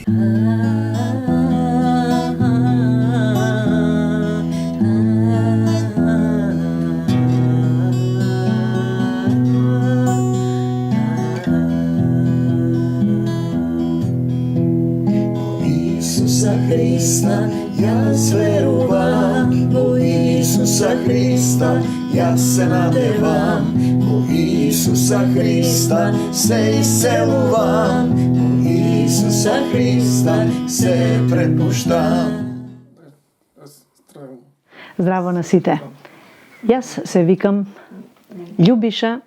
Исуса Христа, јас верувам, во Исуса Христа, јас се надевам, во Исуса Христа се исцелувам, во Исуса Христа се препуштам. Здраво на сите. Јас се викам Љубиша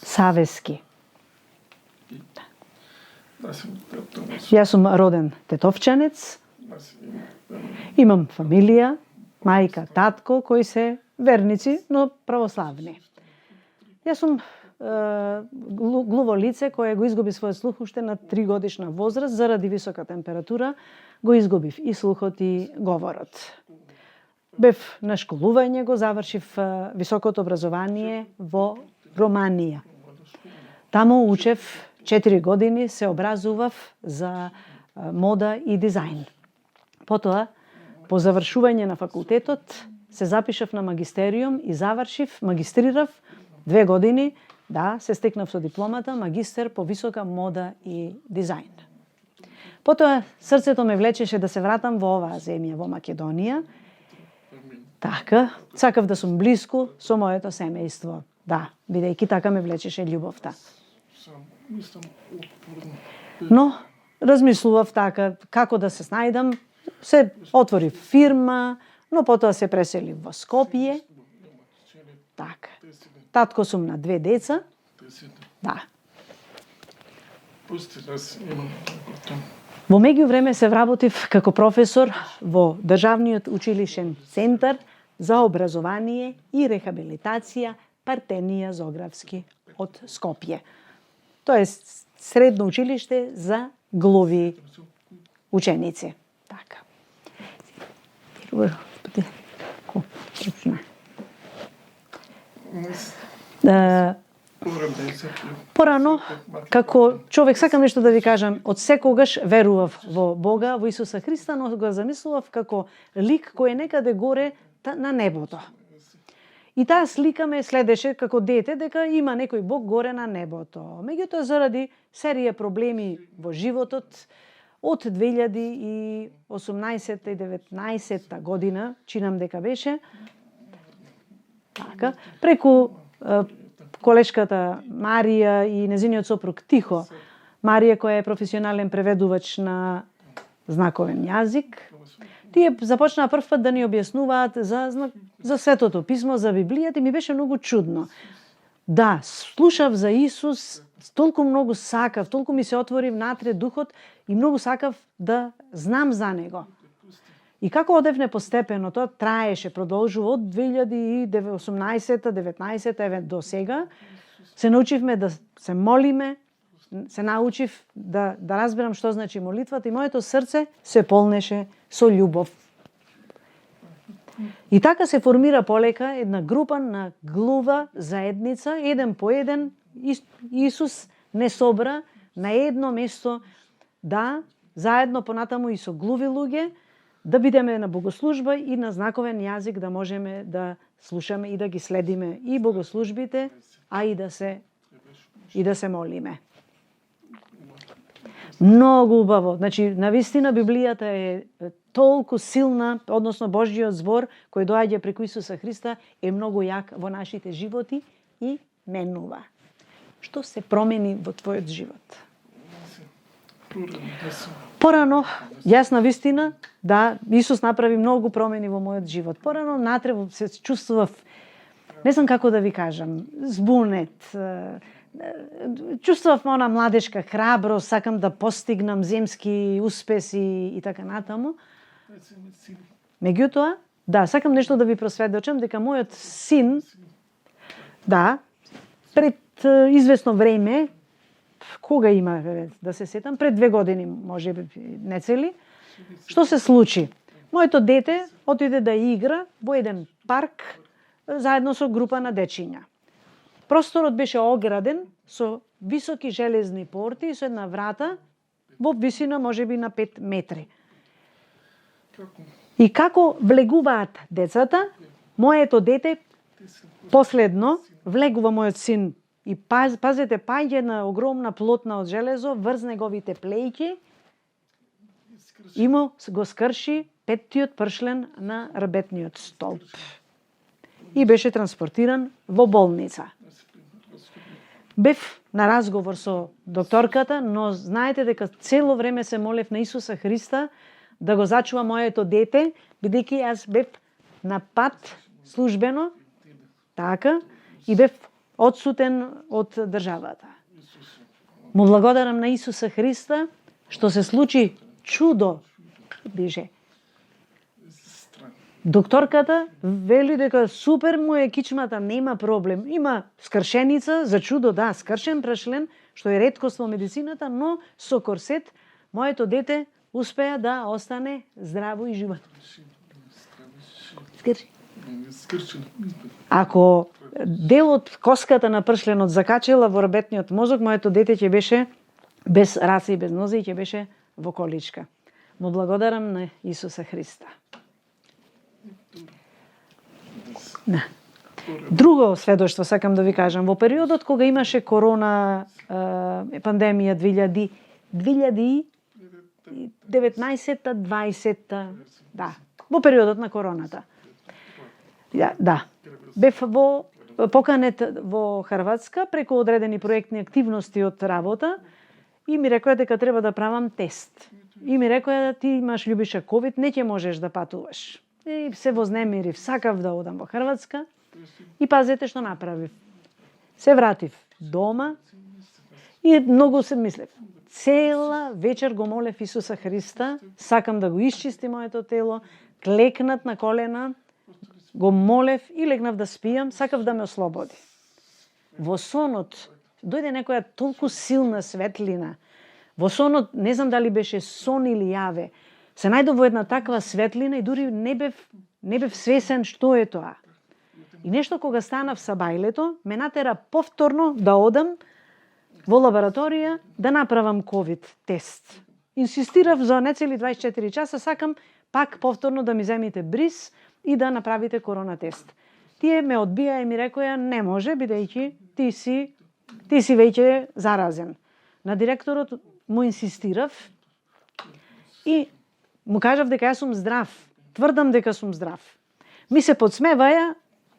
Савески. Јас сум роден тетовчанец. Имам фамилија, мајка, татко, кои се верници, но православни. Јас сум глуво лице кое го изгуби својот слух уште на 3 годишна возраст заради висока температура. Го изгубив и слухот и говорот. Бев на школување, го завршив високото образование во Романија. Таму учев 4 години, се образував за мода и дизајн. Потоа, по завршување на факултетот, се запишав на магистериум и завршив, магистрирав 2 години, да, се стекнав со дипломата, магистер по висока мода и дизајн. Потоа, срцето ме влечеше да се вратам во оваа земја, во Македонија. Така, сакав да сум блиску со моето семејство. Да, бидејќи така ме влечеше љубовта. Но, размислував така, како да се снајдам, се отворив фирма, но потоа се преселив во Скопје. Така. Татко сум на 2 деца. Да. Во меѓувреме се вработив како професор во Државниот училишен центар за образование и рехабилитација Партенија Зографски од Скопје. Тоа е средно училиште за глуви ученици. Така. Порано, како човек, сакам нешто да ви кажам, од секогаш верував во Бога, во Исуса Христа, но го замислував како лик кој е некаде горе на небото. И таа слика ме следеше како дете дека има некој Бог горе на небото. Меѓутоа, заради серија проблеми во животот, од 2018 и 19 година, чинам дека беше, така, преку колешката Марија и незиниот сопруг Тихо, Марија која е професионален преведувач на знаковен јазик, тие започнаа прв пат да ни објаснуваат за Светото писмо, за Библијата и ми беше многу чудно. Да, слушав за Исус, толку многу сакав, толку ми се отвори внатре духот и многу сакав да знам за него. И како одевне постепено, тоа траеше, продолжува од 2018-19 еве до сега, се научивме да се молиме, се научив да разберам што значи молитвата и моето срце се полнеше со љубов. И така се формира полека една група на глува заедница, еден по еден. Исус не собра на едно место да заедно понатаму и со глуви луѓе да бидеме на богослужба и на знаковен јазик да можеме да слушаме и да ги следиме и богослужбите, а и да се молиме. Многу убаво. Значи, навистина Библијата е толку силна, односно Божјиот збор кој доаѓа преку Исуса Христа е многу јак во нашите животи и менува. Што се промени во твојот живот? Порано, јас навистина, да, Исус направи многу промени во мојот живот. Порано натре се чувствував, не знам како да ви кажам, збунет, чувствував она младешка храброст, сакам да постигнам земски успеси и така натаму. Меѓутоа, да, сакам нешто да ви просведочам дека мојот син, да, пред известно време, кога има, да се сетам, пред 2 години, може би нецели, што се случи? Моето дете отиде да игра во еден парк заедно со група на дечиња. Просторот беше ограден со високи железни порти и со една врата во висина можеби на 5 метри. И како влегуваат децата, моето дете последно влегува мојот син и пазете, паѓа на огромна плотна од железо врз неговите плејки и му го скрши петтиот пршлен на рабетниот столб. И беше транспортиран во болница. Бев на разговор со докторката, но знаете дека цело време се молев на Исуса Христа да го зачува моето дете, бидејќи јас бев на пат службено, така, и бев одсутен од државата. Му благодарам на Исуса Христа што се случи чудо, биже. Докторката вели дека супер му е кичмата, нема проблем. Има скршеница, за чудо, да, скршен пршлен, што е реткост во медицината, но со корсет моето дете успеа да остане здраво и живо. Ако дел од коската на пршленот закачела во рабетниот мозок, моето дете ќе беше без раце и без нозе и ќе беше во количка. Му благодарам на Исуса Христа. Да. Друго сведоштво сакам да ви кажам. Во периодот кога имаше корона пандемија 2019-20, да, во периодот на короната. Да. Бев поканет во Хрватска преку одредени проектни активности од работа и ми рекоа дека треба да правам тест. И ми рекоа ти имаш љубиша ковид, не ќе можеш да патуваш. И се вознемирив, сакав да одам во Хрватска и пазете што направив. Се вратив дома и многу се мислев. Цела вечер го молев Исуса Христа, сакам да го исчисти моето тело, клекнат на колена, го молев и легнав да спијам, сакав да ме ослободи. Во сонот дојде некоја толку силна светлина. Во сонот, не знам дали беше сон или јаве, се најдов во една таква светлина и дури не бев свесен што е тоа. И нешто кога станав са бајлето, ме натера повторно да одам во лабораторија да направам ковид тест. Инсистирав за нецели 24 часа, сакам пак повторно да ми земите бриз и да направите корона тест. Тие ме одбија и ми рекоја не може, бидејќи ти си веќе заразен. На директорот му инсистирав и му кажав дека јас сум здрав. Тврдам дека сум здрав. Ми се подсмеваја,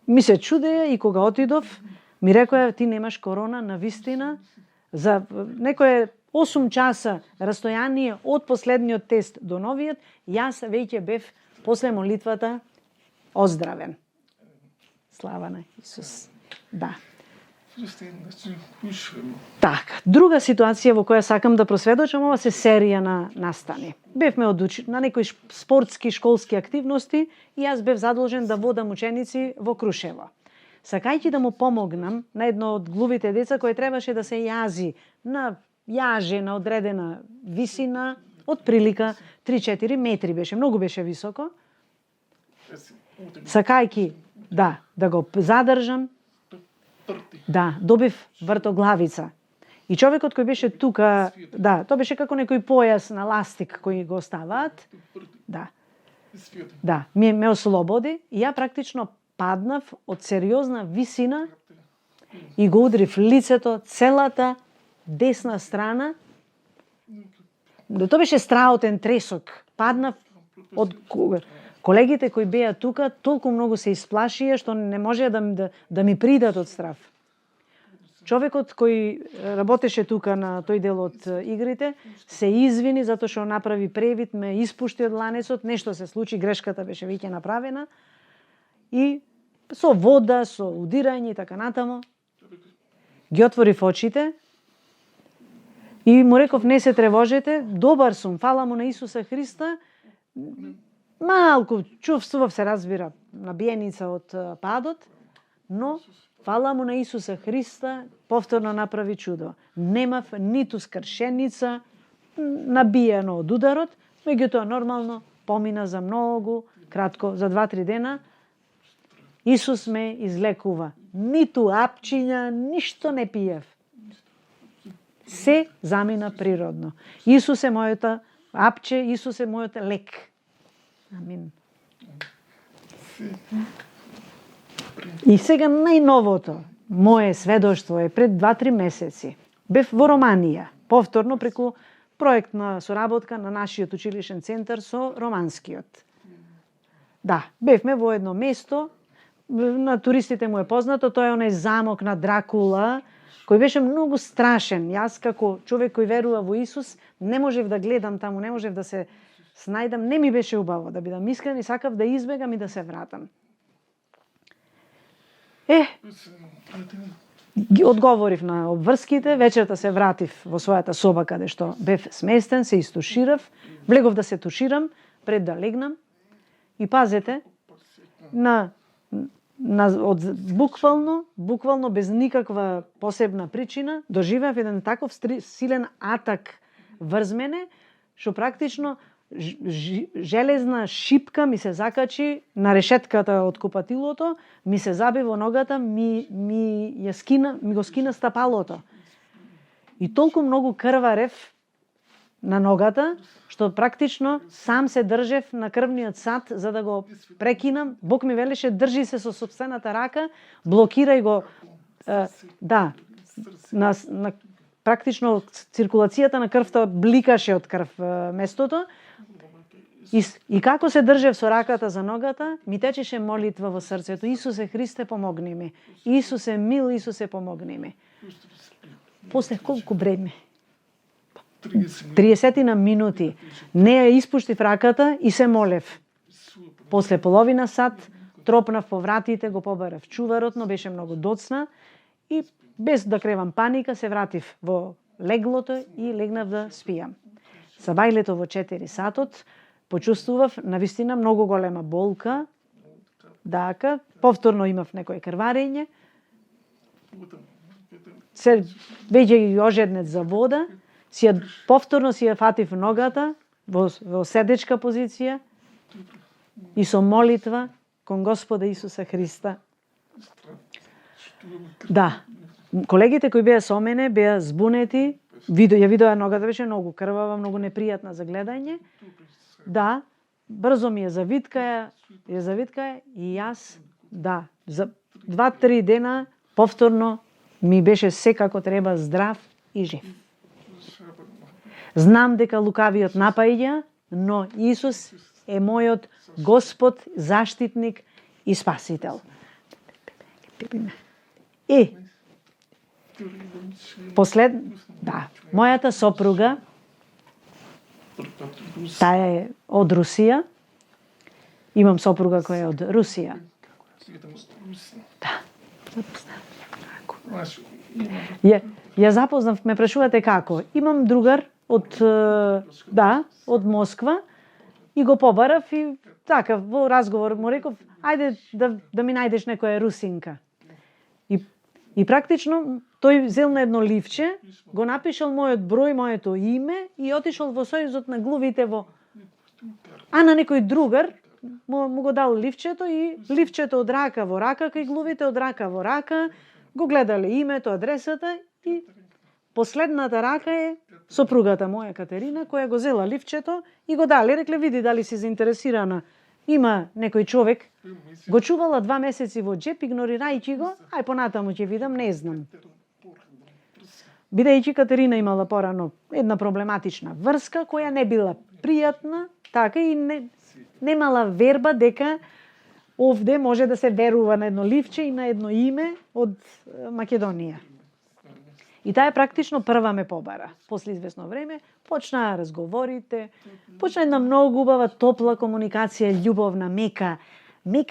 ми се чудеја и кога отидов, ми рекоја ти немаш корона, навистина. За некое 8 часа растојание од последниот тест до новиот, јас веќе бев после молитвата оздравен. Слава на Исус. Да. Така, друга ситуација во која сакам да просведочам, ова се серија на настани. Бевме на некои спортски, школски активности и јас бев задолжен да водам ученици во Крушево. Сакајќи да му помогнам на едно од глувите деца кој требаше да се јази на јаже на одредена висина, од прилика 3-4 метри беше, многу беше високо. Сакајќи да го задржам, да, добив вртоглавица. И човекот кој беше тука, да, тоа беше како некој појас на ластик кој го ставаат. Да, ме ослободи и ја практично паднав од сериозна висина и го удрив лицето, целата десна страна. Тоа беше страотен тресок. Паднав од колегите кои беа тука, толку многу се исплашија што не можеа да ми придат од страв. Човекот кој работеше тука на тој дел од игрите се извини затоа што направи превид, ме испушти од ланецот, нешто се случи, грешката беше веќе направена и со вода, со удирање и така натаму ги отворив очите и му реков не се тревожете, добар сум, фала му на Исуса Христа. Малку чувствував, се разбира, набиеница од падот, но фала му на Исуса Христа, повторно направи чудо. Немав ниту скршеница, набиено од ударот, меѓутоа нормално помина за многу кратко, за 2-3 дена. Исус ме излекува. Ниту апчиња, ништо не пиев. Се замина природно. Исус е мојата апче, Исус е мојот лек. Амин. И сега најновото мое сведоштво е пред 2-3 месеци. Бев во Романија, повторно преку проектна соработка на нашиот училишен центар со романскиот. Да, бевме во едно место, на туристите му е познато, тоа е онај замок на Дракула, кој беше многу страшен. Јас како човек кој верува во Исус, не можев да гледам таму, не можев да се снајдам, не ми беше убаво, да бидам искрен и сакав да избегам и да се вратам. Ги одговорив на обврските, вечерта се вратив во својата соба каде што бев сместен, се истуширав, влегов да се туширам пред да легнам и пазете, буквално без никаква посебна причина, доживеав еден таков силен атак врз мене, што практично железна шипка ми се закачи на решетката од купатилото, ми се заби во ногата, ми го скина стапалото. И толку многу крварев на ногата, што практично сам се држев на крвниот сад за да го прекинам. Бог ми велеше, држи се со сопствената рака, блокирај го, практично циркулацијата на крвта бликаше од крв местото. И како се држев со раката за ногата, ми течеше молитва во срцето. Исусе Христе, помогни ми. Исусе мил, Исусе, помогни ми. После колку време? 30 минути. Не ја испуштив раката и се молев. После половина сат тропнав по вратите, го побарав чуварот, но беше многу доцна и без да кревам паника се вратив во леглото и легнав да спијам. Сабајлето во 4 сатот почувствував навистина многу голема болка, дака, повторно имав некој крварење, се веќе и ожеднет за вода, повторно си ја фатив ногата во седечка позиција и со молитва кон Господа Исуса Христа. Да, колегите кои беа со мене беа збунети, ја видоа ногата беше многу крвава, многу непријатна за гледање. Да, брзо ми ја завиткаја и јас, да, за 2-3 дена повторно ми беше секако треба здрав и жив. Знам дека лукавиот напаѓа, но Исус е мојот Господ, заштитник и спасител. И мојата сопруга, таа е од Русија. Имам сопруга која е од Русија. Да, ја запознав, ме прашувате како. Имам другар од Москва и го побарав и така во разговор му реков, ајде да ми најдеш некоја русинка. И практично тој зел на едно ливче, го напишал мојот број, моето име и отишол во сојузот на глувите а на некој другар му го дал ливчето и ливчето од рака во рака, кај глувите од рака во рака, го гледале името, адресата и последната рака е сопругата моја Катерина, која го зела ливчето и го дали, рекле, види дали си заинтересирана. Има некој човек, го чувала 2 месеци во джеп, игнорирајќи го, ај понатаму ќе видам, не знам. Бидејќи Катерина имала порано една проблематична врска, која не била пријатна, така и немала верба дека овде може да се верува на едно ливче и на едно име од Македонија. И таа практично прва ме побара. После известно време почнаа разговорите, почна една многу убава, топла комуникација, љубовна, мека,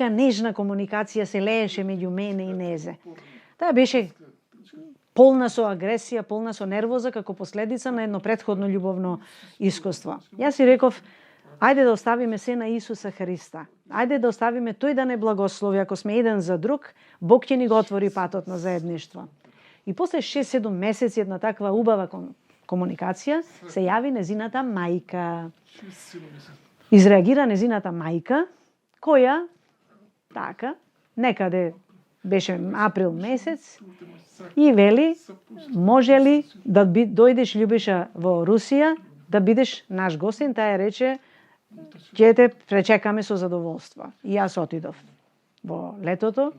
нежна комуникација се лееше меѓу мене и незе. Таа беше полна со агресија, полна со нервоза како последица на едно претходно љубовно искуство. Јас си реков, ајде да оставиме се на Исуса Христа. Ајде да оставиме тој да не благослови, ако сме еден за друг, Бог ќе ни го отвори патот на заедништво. И после 6-7 месеци една таква убава комуникација се јави незината мајка. Изреагира незината мајка, која така некаде беше април месец, и вели, може ли да дојдеш, Љубиша, во Русија, да бидеш наш гостин? Таа рече, ќе те пречекаме со задоволство. И јас отидов во летото.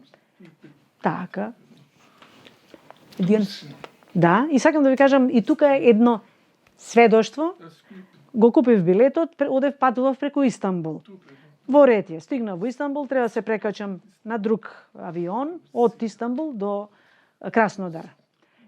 Така. Да, и сакам да ви кажам, и тука е едно сведоштво. Го купив билетот, одев, патував преку Истанбул. Во ред е, стигнав во Истанбул, треба да се прекачам на друг авион од Истанбул до Краснодар.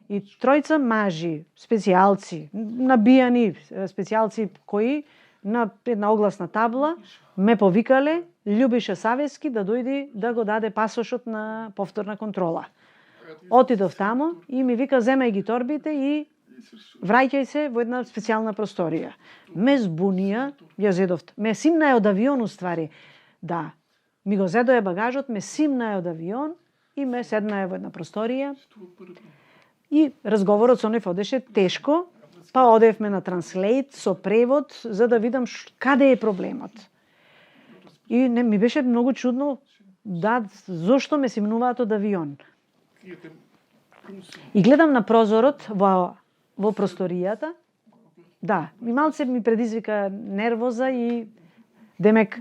И тројца мажи, специјалци, набијани специјалци кои на една огласна табла ме повикале Љубиша Савески да дојди да го даде пасошот на повторна контрола. Отидов тамо и ми вика, земај ги торбите и враќај се во една специјална просторија. Ме збунија, ја зедов, ме симнај од авион уствари. Да, ми го зедоја багажот, ме симнај од авион и ме седнаја во една просторија. И разговорот со нив одеше тешко, па одевме на транслейт со превод за да видам каде е проблемот. И не ми беше многу чудно, да, зошто ме симнуваат од авион. И гледам на прозорот во просторијата. Да, и малце ми предизвика нервоза и демек,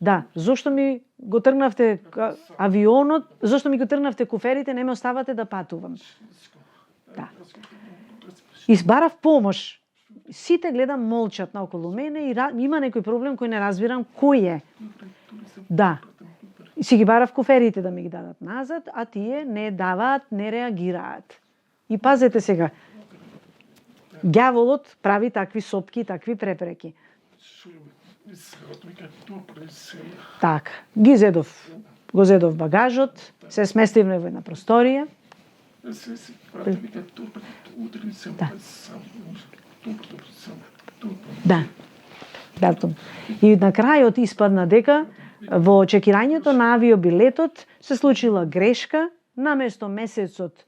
да, зошто ми го тргнавте авионот, зошто ми го тргнавте куферите, не ме оставате да патувам. Да. Избарав помош. Сите гледам молчат наоколу мене и има некој проблем кој не разбирам кој е. Да. Си ги барав куферите да ми ги дадат назад, а тие не даваат, не реагираат. И пазете сега, ѓаволот прави такви сопки, такви препреки. Так, го зедов багажот, се сместивме во една просторија. Да. И на крајот испадна дека во чекирањето на авиобилетот се случила грешка, наместо месецот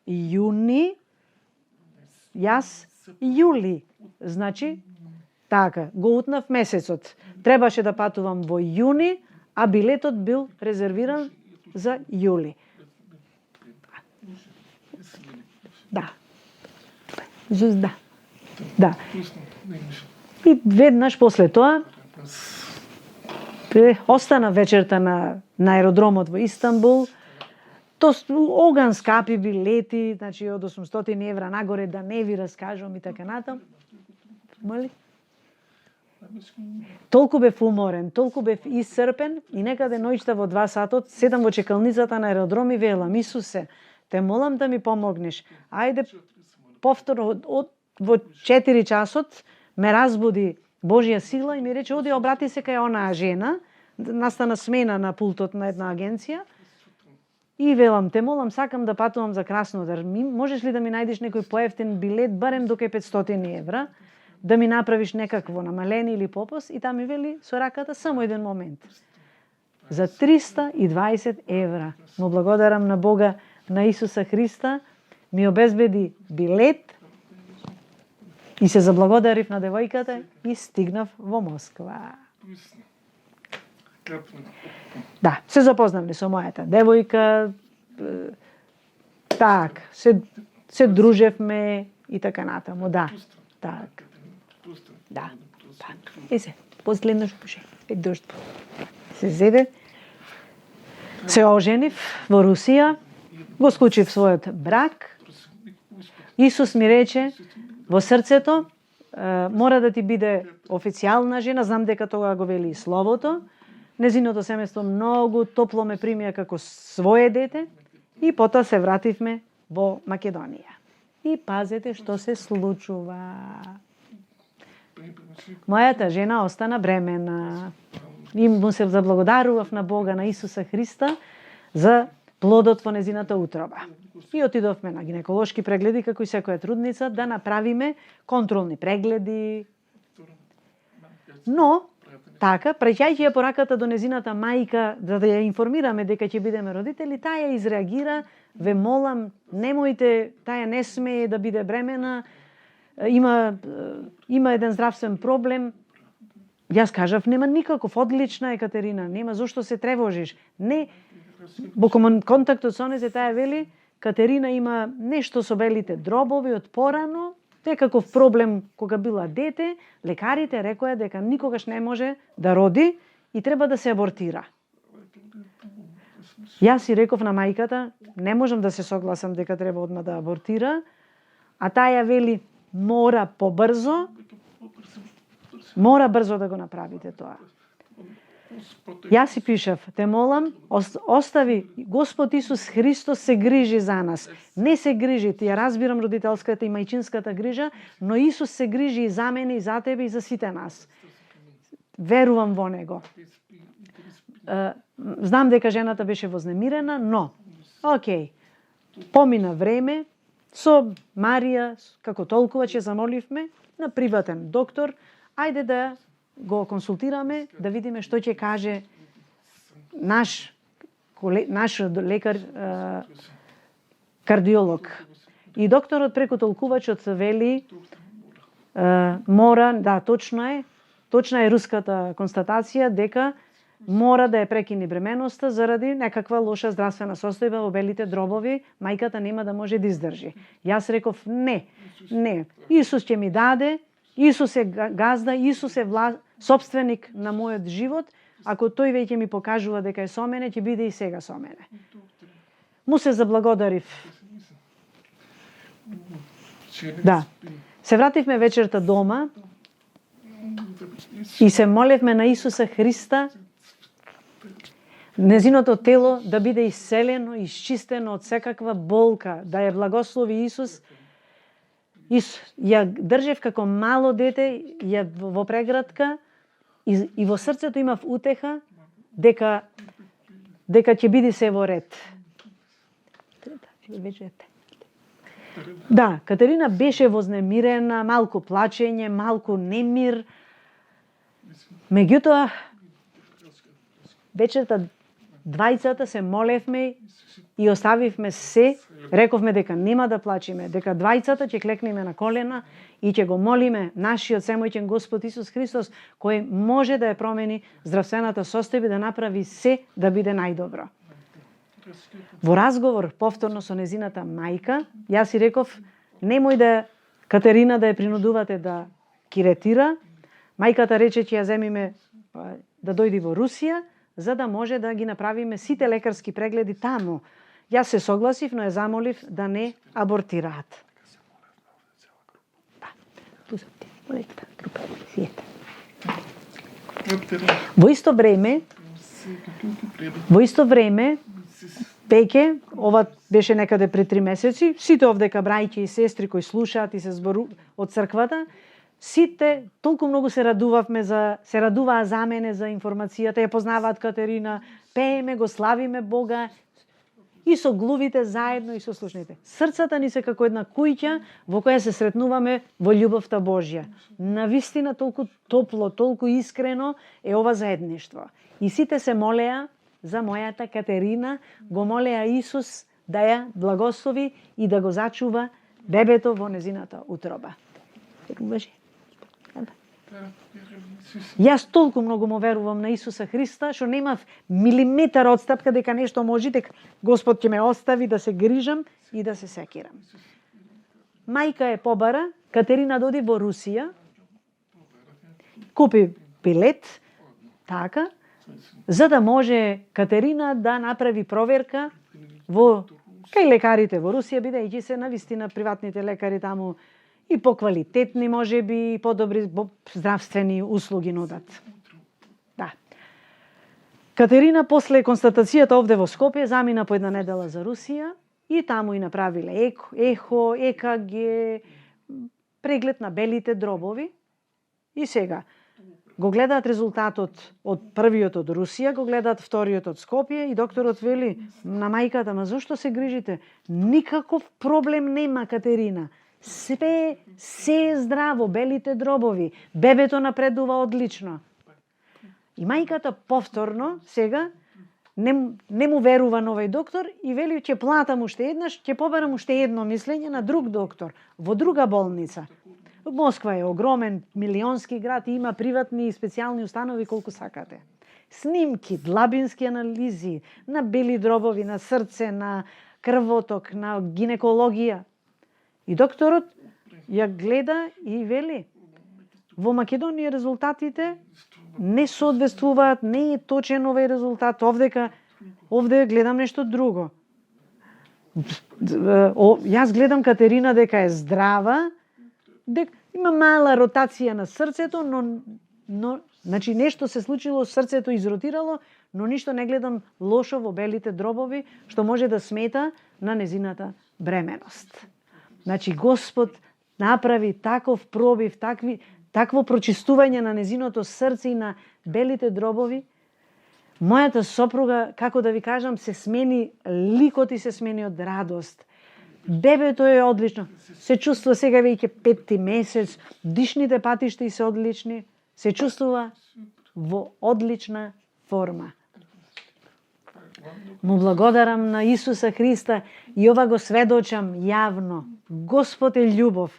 јуни, јас јули. Значи, така, го утнав месецот. Требаше да патувам во јуни, а билетот бил резервиран за јули. Да. Да. И веднаш после тоа остана вечерта на аеродромот во Истанбул. Оган скапи билети, значи од 800 евра нагоре, да не ви раскажам и така натам. Моли? Толку бев уморен, толку бев исцрпен и некаде ноќта во 2 сатот седам во чекалницата на аеродром и велам, Исусе, те молам да ми помогнеш. Ајде повторно во 4 часот ме разбуди Божја сила и ми рече, оди обрати се кај онаа жена. Настана смена на пултот на една агенција. И велам, те молам, сакам да патувам за Краснодар. Можеш ли да ми најдеш некој поевтин билет, барем до кај 500 евра, да ми направиш некакво намаление или попост? И таа ми вели со раката, само еден момент. За 320 евра. Му благодарам на Бога, на Исуса Христа, ми обезбеди билет и се заблагодарив на девојката и стигнав во Москва. Да, се запознавме со мојата девојка, так, се дружевме и така натаму, да. Так. Да. И се, последно што пуше, дожд. Се зеде, се оженив во Русија, го склучив својот брак. Исус ми рече, во срцето мора да ти биде официјална жена, знам дека тоа го вели и Словото. Незиното семејство многу топло ме примија како свое дете и потоа се вративме во Македонија. И пазете што се случува. Мојата жена остана бремена. И му се заблагодарував на Бога, на Исуса Христа, за плодот во незината утроба. И отидовме на гинеколошки прегледи, како и секоја трудница, да направиме контролни прегледи. Но, така, праќајќи ја пораката до незината мајка, да ја информираме дека ќе бидеме родители, таа ја изреагира, ве молам, немојте, таа не смее да биде бремена, има еден здравствен проблем. Јас кажав, нема никаков, одлична Екатерина, нема зошто се тревожиш. Не, во контактот со незе таа вели, Катерина има нешто со белите дробови од порано, некаков проблем кога била дете, лекарите рекоа дека никогаш не може да роди и треба да се абортира. Јас си реков на мајката, не можам да се согласам дека треба одма да абортира, а таа ја вели, мора побрзо, мора брзо да го направите тоа. Јас си пишав, те молам, остави, Господ Исус Христос се грижи за нас. Не се грижи, ја разбирам родителската и мајчинската грижа, но Исус се грижи и за мене, и за тебе, и за сите нас. Верувам во Него. Знам дека жената беше вознемирена, но, окей, помина време, со Марија, како толкуваче, замоливме на приватен доктор, ајде да го консултираме, да видиме што ќе каже наш лекар, кардиолог. И докторот преку толкувачот вели, мора, да, точна е руската констатација дека мора да ја прекине бременоста заради некаква лоша здравствена состојба во белите дробови, мајката нема да може да издржи. Јас реков, не, Исус ќе ми даде, Исус е газда, Исус е собственик на мојот живот, ако тој веќе ми покажува дека е со мене, ќе биде и сега со мене. Му се заблагодарив. Да. Се вративме вечерта дома и се молевме на Исуса Христа незиното тело да биде исцелено, изчистено од секаква болка, да ја благослови Исус. Ја држев како мало дете во преградка и во срцето имав утеха дека ќе биде се во ред. Да, Катерина беше вознемирена, малку плачење, малку немир. Меѓутоа, вечерта двајцата се молевме и оставивме се, рековме дека нема да плачиме, дека двајцата ќе клекнеме на колена и ќе го молиме нашиот семојќен Господ Исус Христос, кој може да ја промени здравствената состојба, да направи се да биде најдобро. Во разговор повторно со незината мајка, јас си реков, немој да Катерина да ја принудувате да киретира. Мајката рече ќе ја земиме да дојди во Русија, за да може да ги направиме сите лекарски прегледи таму. Јас се согласив, но ја замолив да не абортираат. Во исто време, веќе, ова беше некаде пред 3 месеци, сите овдека брајки и сестри кои слушаат и се зборуваат од црквата, сите толку многу се радуваа за мене, за информацијата, ја познаваат Катерина, пееме, го славиме Бога, и со глувите заедно, и со слушните. Срцата ни се како една куќа во која се сретнуваме во љубовта Божја. Навистина толку топло, толку искрено е ова заедништво. И сите се молеа за мојата Катерина, го молеа Исус да ја благослови и да го зачува бебето во незината утроба. Јас толку многу му верувам на Исуса Христа, што немав милиметар одстапка дека нешто може, дека Господ ќе ме остави да се грижам и да се секирам. Мајка е побара, Катерина доди во Русија, купи билет, така, за да може Катерина да направи проверка кај лекарите во Русија, бидејќи се навистина приватните лекари таму и поквалитетни, можеби, и подобри здравствени услуги нудат. Да. Катерина после констатацијата овде во Скопје замина по една недела за Русија и таму и направиле ехо, ЕКГ, преглед на белите дробови. И сега го гледаат резултатот од првиот од Русија, го гледаат вториот од Скопје и докторот вели на мајката, ма зошто се грижите? Никаков проблем нема, Катерина. Се е здраво, белите дробови, бебето напредува одлично. И мајката повторно сега не му верува на овој доктор и вели ќе платам уште еднаш, ќе побарам уште едно мислење на друг доктор во друга болница. Москва е огромен, милионски град и има приватни и специјални установи колку сакате. снимки, длабински анализи на бели дробови, на срце, на крвоток, на гинекологија. И докторот ја гледа и вели, во Македонија резултатите не соодветствуваат, не е точен овој резултат, овде гледам нешто друго. Јас гледам Катерина дека е здрава, дека има мала ротација на срцето, но значи нешто се случило, срцето изротирало, но ништо не гледам лошо во белите дробови, што може да смета на незината бременост. Значи Господ направи таков пробив, такво прочистување на незиното срце и на белите дробови. Мојата сопруга, како да ви кажам, се смени, ликот и се смени од радост. Бебето е одлично. Се чувствува сега веќе 5-ти месец, дишните патишти се одлични, се чувствува во одлична форма. Му благодарам на Исуса Христа и ова го сведочам јавно. Господ е љубов,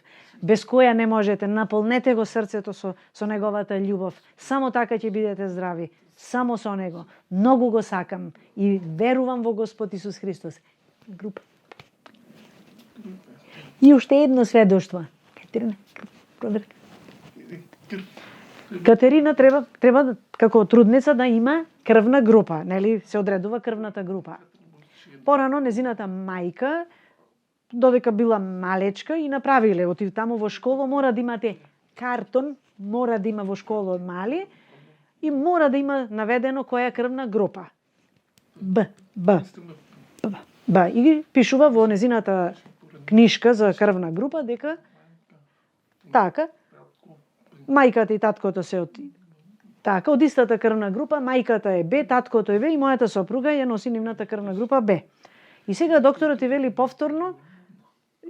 без која не можете. Наполнете го срцето со неговата љубов. Само така ќе бидете здрави. Само со него. Многу го сакам и верувам во Господ Исус Христос. Група. И уште едно сведоштво. Катерина треба како трудница да има крвна група, нели се одредува крвната група. Порано незината мајка, додека била малечка и направиле, отиде таму во школа, мора да имате картон, мора да има во школа мали и мора да има наведено која крвна група. Б. И пишува во незината книшка за крвна група дека така мајката и таткото се од истата крвна група, мајката е Б, таткото е В и мојата сопруга ја носи нивната крвна група Б. И сега докторот и вели повторно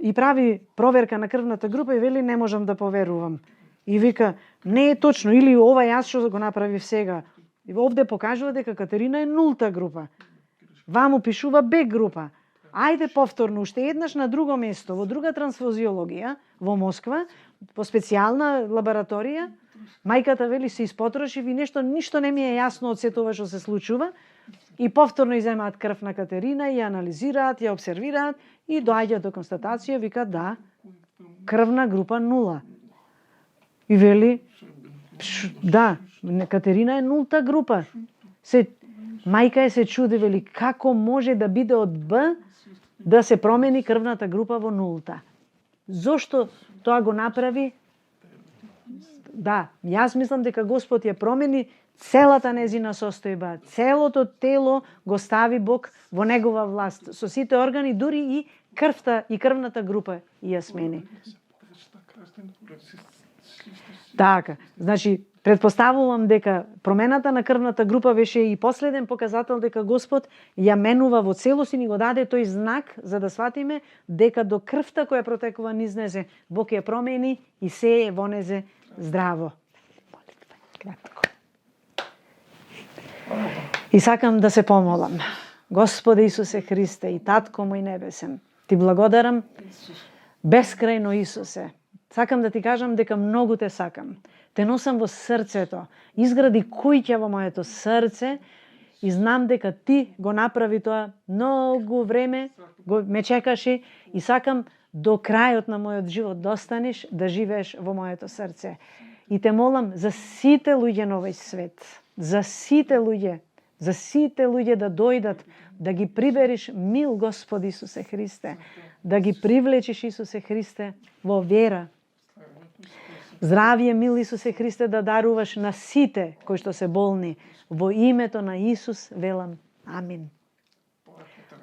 и прави проверка на крвната група и вели не можам да поверувам. И вика, не е точно, или ова јас што го направив сега. И овде покажува дека Катерина е нулта група. Ваму пишува Б група. Ајде повторно, уште еднаш на друго место, во друга трансфузиологија, во Москва, по специјална лабораторија, мајката вели се испотроши и ништо не ми е јасно од сето ова што се случува. И повторно иземаат крв на Катерина, ја анализираат, ја обсервираат и доаѓаат до констатација, вика да, крвна група 0. И вели, да, Катерина е нулта група. Мајка се чуди, вели, како може да биде од Б да се промени крвната група во нулта. Зошто тоа го направи? Да, јас мислам дека Господ ја промени целата незина состојба, целото тело го стави Бог во негова власт, со сите органи, дури и крвта и крвната група ја смени. Така, значи, предпоставувам дека промената на крвната група беше и последен показател дека Господ ја менува во целост и ни го даде тој знак за да сватиме дека до крвта која протекува низ незе, Бог ја промени и се е во незе здраво. И сакам да се помолам. Господе Исусе Христе и Татко мој небесен, ти благодарам бескрајно Исусе. Сакам да ти кажам дека многу те сакам. Те носам во срцето. Изгради куќа во моето срце и знам дека ти го направи тоа многу време, ме чекаше и сакам до крајот на мојот живот да останеш, да живееш во моето срце. И те молам за сите луѓе на овој свет, за сите луѓе да дојдат, да ги прибериш мил Господи Исусе Христе, да ги привлечиш Исусе Христе во вера. Здравје, мил Исусе Христе, да даруваш на сите кои што се болни. Во името на Исус велам амин.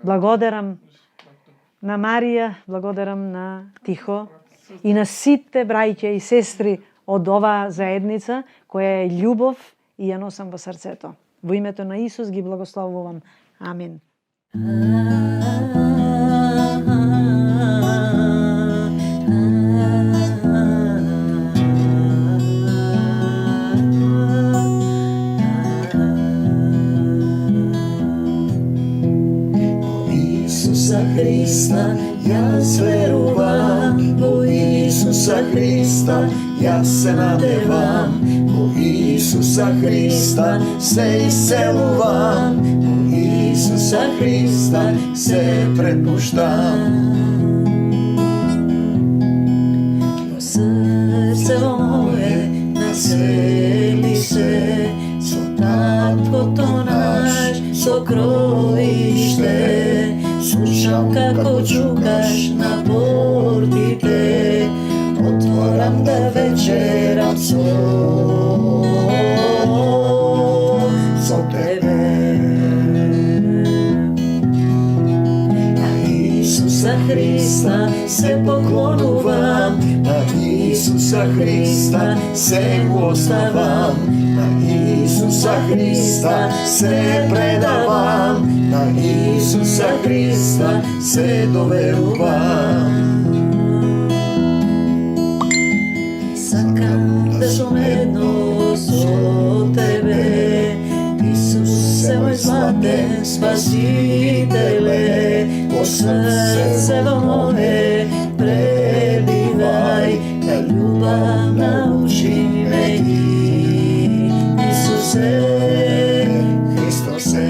Благодарам на Марија, благодарам на Тихо и на сите браќа и сестри од оваа заедница која е љубов и ја носам во срцето. Во името на Исус ги благословувам. Амин. Исуса Христа Hrista, ja zveruvam, u Isusa Hrista, ja se nadevam, u Isusa Hrista se isceluvam, u Isusa Hrista se prepuštam. Srce moje naseli se, so Tatko to naš sokrovište. Slušam kako čukaš na porti te, otvaram da večeram so tebe. Na Isusa Hrista se poklonuvam, na Isusa Hrista se ostavam, na Isusa Hrista se predavam, na Isusa Hrista se doveruvam. Sakam da som jedno so tebe, Isuse moj zlaten spasitele, o srce moje prebivaj, da ljubav nauči me i Isuse Hristose.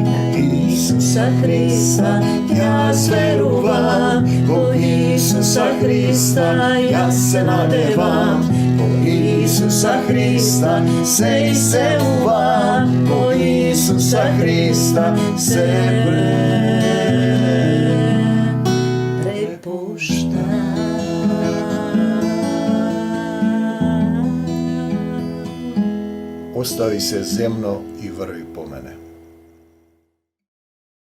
Na Isusa Hrista ja zveruvam, u Isusa Hrista ja se nadevam, u Isusa Hrista se isceluvam, u Isusa Hrista se prepuštam. Ostavi se zemno i vrvi po mene.